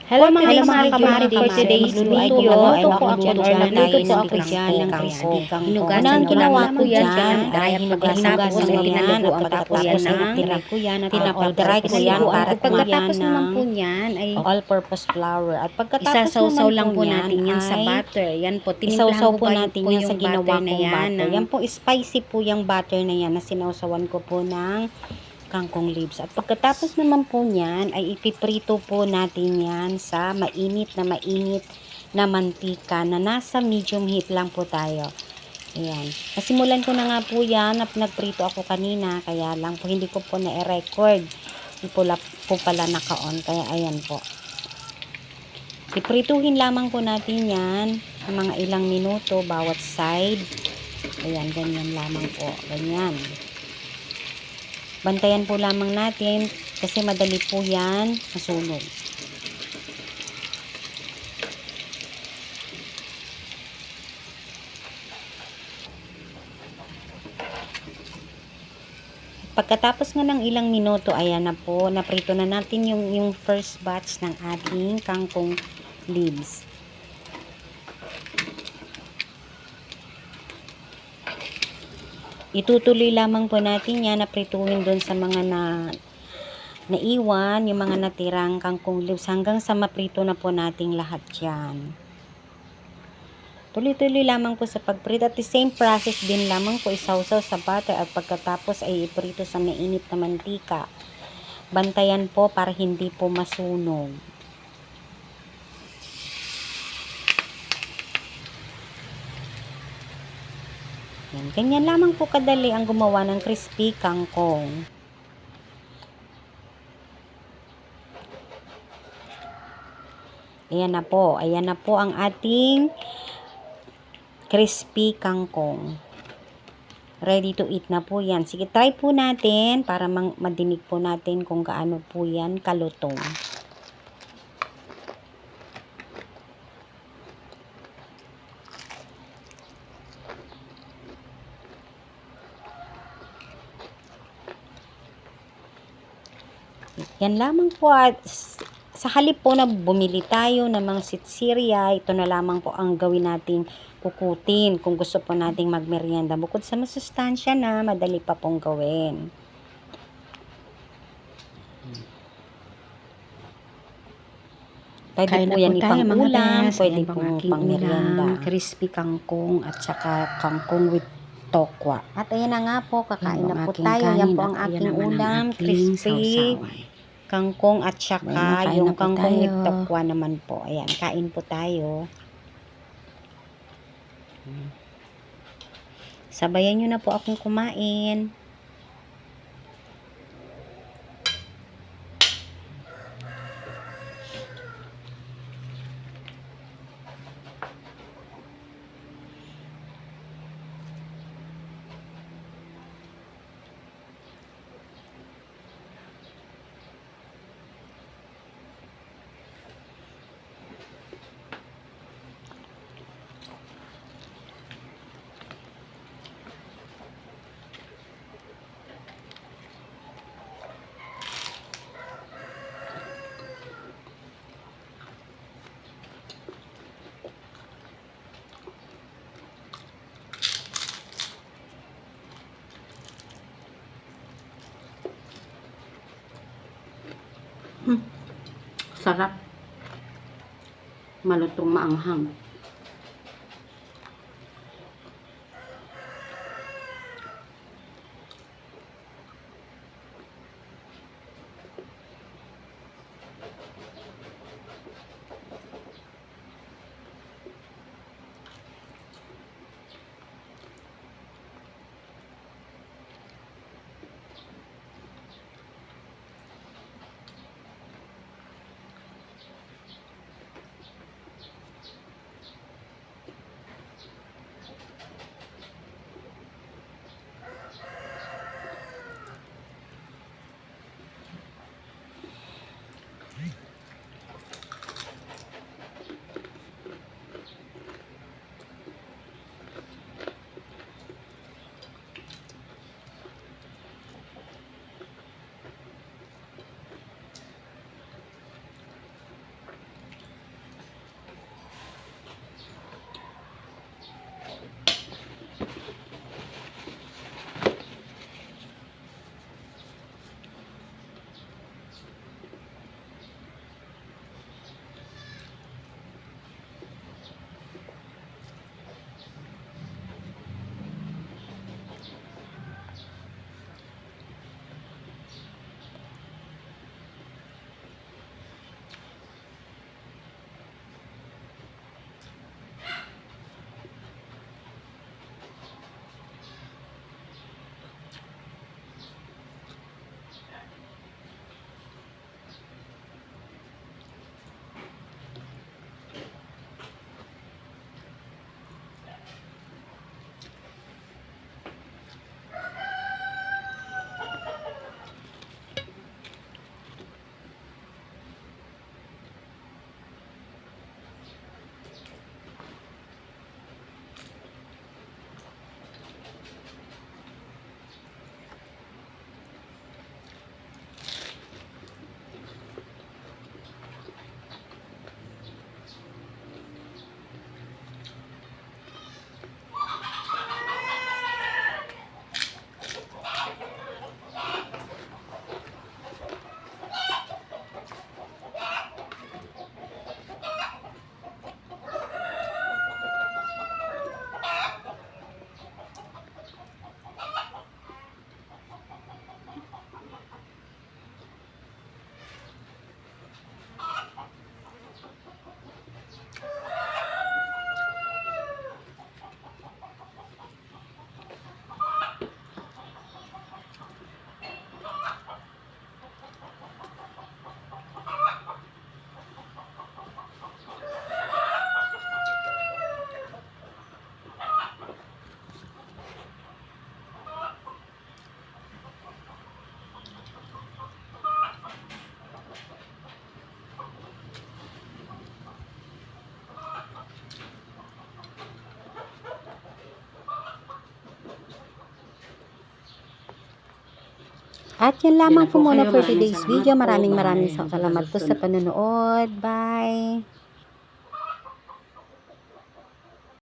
Hello mga Kamari, for today's video ay magluluto po ako dyan ng crispy kangkong. Hinugasan ko lang po yan ay hinugasan ko po yan at pagkatapos yan ng tinapay ko yan para pagkatapos naman po yan ay all-purpose flour at pagkatapos isasaw lang po natin yan sa butter. Yan po, tinimplahan po natin yan sa ginawa kong butter. Yan po, spicy po yung butter na yan na sinawsawan ko po ng kangkong leaves. At pagkatapos naman po niyan, ay ipiprito po natin yan sa mainit na mantika na nasa medium heat lang po tayo. Ayan. Nasimulan ko na nga po yan, nagprito ako kanina, kaya lang po hindi ko po na-record. Hindi po pala naka-on, kaya ayan po. Iprituhin lamang po natin yan ng mga ilang minuto bawat side. Ayan, ganyan lamang po. Ganyan. Bantayan po lamang natin kasi madali po yan masunog. Pagkatapos nga ng ilang minuto, ayan na po, naprito na natin yung first batch ng ating kangkong leaves. Itutuloy lamang po natin yan na prituhin doon sa mga naiwan, yung mga natirang kangkong leaves hanggang sa maprito na po nating lahat yan. Tuloy-tuloy lamang po sa pagprito at the same process din lamang po isawsaw sa butter at pagkatapos ay iprito sa mainit na mantika. Bantayan po para hindi po masunog. Yan. Ganyan lamang po kadali ang gumawa ng crispy kangkong. Ayan na po ang ating crispy kangkong. Ready to eat na po yan. Sige, try po natin para madinig po natin kung gaano po yan kalutong. Yan lamang po at sa halip po na bumili tayo ng mga sitsirya, ito na lamang po ang gawin nating kukutin kung gusto po nating magmerienda. Bukod sa masustansya na, madali pa pong gawin. Pwede po yan ipang-ulam, pwede pong pang-merienda. Crispy kangkong at saka kangkong with tokwa. At ayan na nga po, kakain na po tayo. Yan po ang aking ulam, crispy kangkong at saka yung kangkong with tokwa naman po. Ayan, kain po tayo. Sabayan nyo na po akong kumain. Sarap. Malutong maanghang. At yan lamang po muna for today's video. Maraming salamat po sa panonood. Bye!